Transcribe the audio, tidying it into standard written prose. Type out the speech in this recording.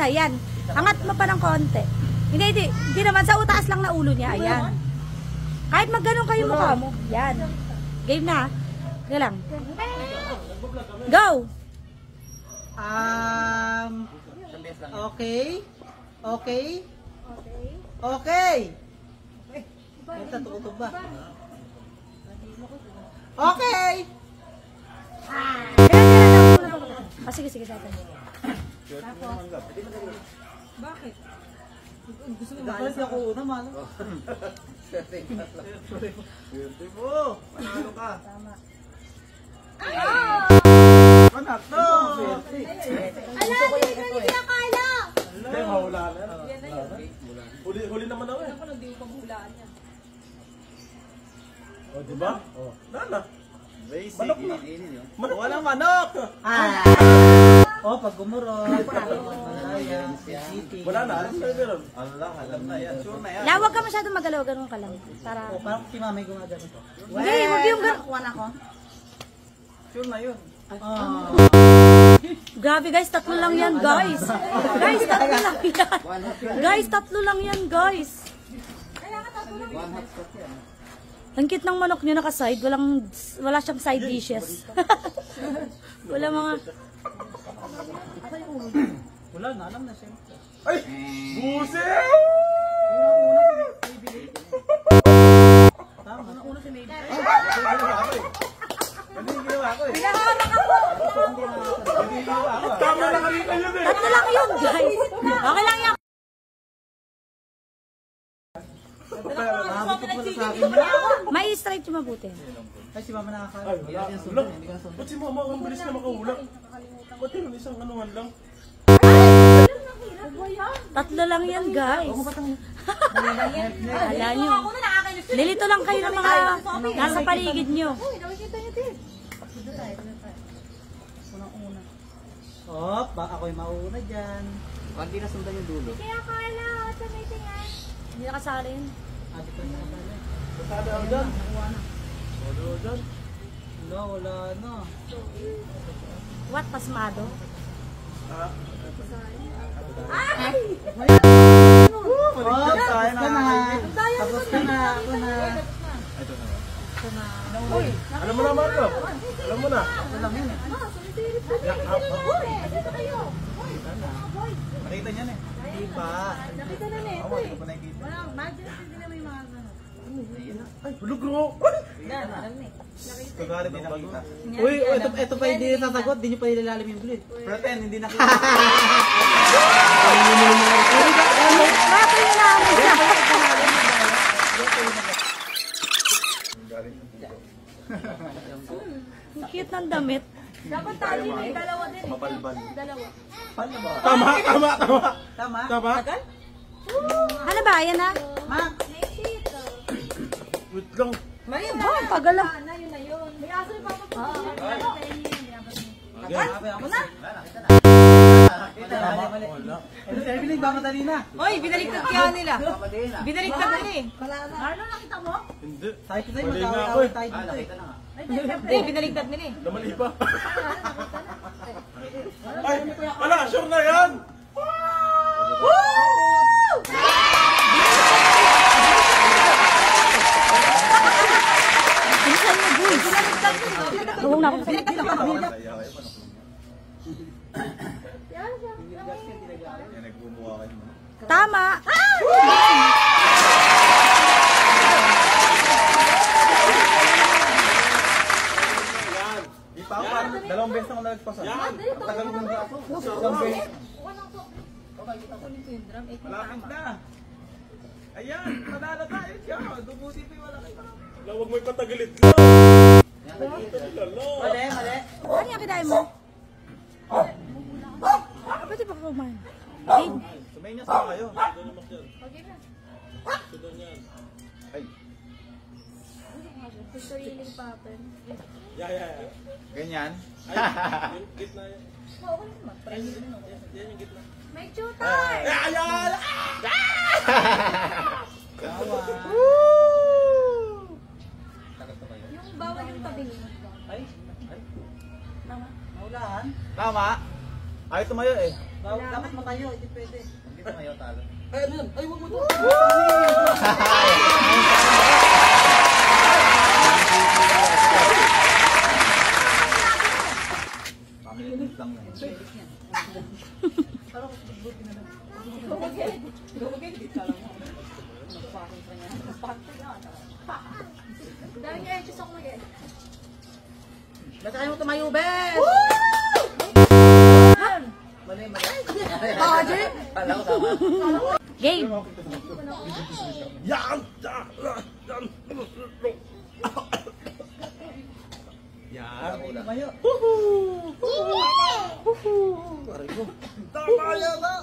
na, yan. Angat mo pa ng konti. Hindi naman, sa utaas lang na ulo niya, ayan. Kahit magganong kayo mukha mo, yan. Game na, sige lang. Go! Okay. Ito, tukutog ba? Okay! Sige, sa atin. Bakit? Gusto mo balik ako una, mano? Swerte mo. Panalo ka. Tama. Anak to. Ala, hindi ka akala. Hindi, mahula na. Huli naman ako eh. Ako nang di ko paghulaan niya. O, diba? O, nana. Basic, Manok na. manok. Walang manok! Oh, pag gumuro. Wala na, alis na yun. Ano lang, alam na yan. Sure na yan. Huwag ka masyadong magalaw, ganun ka lang. Para... Oh, parang si mamay gumagano to. Hindi, huwag yung ganun. Sure na yun. Grabe guys, tatlo lang yan guys. Guys, tatlo lang yan. Guys, tatlo lang yan guys. Ang cute ng manok nyo naka-side, wala siyang side dishes. Wala mga... Wala na, alam na siya. Ay! Busi! Tama. Ano yung ginawa ko eh? Tama na kanina yun eh! Tatlo lang yun guys. Okay lang yan. Nakabot ko pala sa akin. May straight yung mabuti. Ay, si mama nakakala. Ay, wala. Wala. Ba't si mama ang bilis na makahulak? Ba't yun? Isang anuhan lang. Tatlo lang yan guys. Kala nyo. Nilito lang kayo ng mga nasa paligid nyo. Oh, baka ako'y mauuna dyan. Hindi na sundan yung dulo. Kaya kala, tumitingan. Hindi nakasalin. Ate ko na kapala. Kasada ako dyan. Wala dyan. Wala na. What, pasmado? Ah, Oh, tapos ka na. Tapos ka na. Ako na. alam mo na, Marco. Alam mo na. Ito lang yun eh. Nakita niyan eh. Hindi pa. Nakita na Ako, hindi ko pa nakikita. Walang magic, hindi na may mga ano. Ay, bulugro. Alam na eh. Kagalit din nakita. Uy, ito pa hindi sasagot. Hindi nyo pa ilalalim yung bulit. Pretend, hindi nakita. Bakit yung namin siya? Ang cute ng damit. Dapat tayo may dalawa din eh. Mapalban. Dalawa. Paano ba? Tama. Tama? Tama. Ano ba? Ayan na? Mac! Wait lang. Maria, Oh, ang tagal lang. na yun na yun. May aso yung papa ko. Ako na? Nakita na. Kita na. Mali. Ito, Evelyn, ba madali na? Hoy, binaliktad kaya nila. Kapatid na. Binaliktad nila eh. Arno, nakita mo? Hindi. Tayo tayo, Mali nga ako mag-away eh. tayo dito eh. Nakita na nga. Hindi, binaliktad nila eh. Namali pa. Ay, ala, sure na yan. Bilisan mo, boys. Huwag na ako. Yan, nagbumuha kayo. Tama. Di pa ako parang dalawang beses na ako nagpasa. Ang tagal ng gato. Isang beses. Malapit na. Ayan, panalo tayo. Dumuti pa yung malaki pa. Huwag mo ipatagalit lang. Mali, mali. Ano yung kinain mo? Pwede ba kumain? Ay, Sumayin niya sa kayo. Ay, Sariling pattern. Yeah. ganyan. Yung gitna yan. Yan yung gitna. May tutor! Ayan! Yung bawal yung tabing. Ay, maulaan. Tama. Ay, tumayo eh. Dapat matayo, hindi pwede. Hindi pa kayo talo. Ay, ano yan? Ay, wag mo to. Pamilinig lang yan. Dahil niya edges ako mag-edit. Basta kayo tumayo, Bes! Mali. Kala ko tama. Game. Yan! Yan! Tumayo. Tama yan na!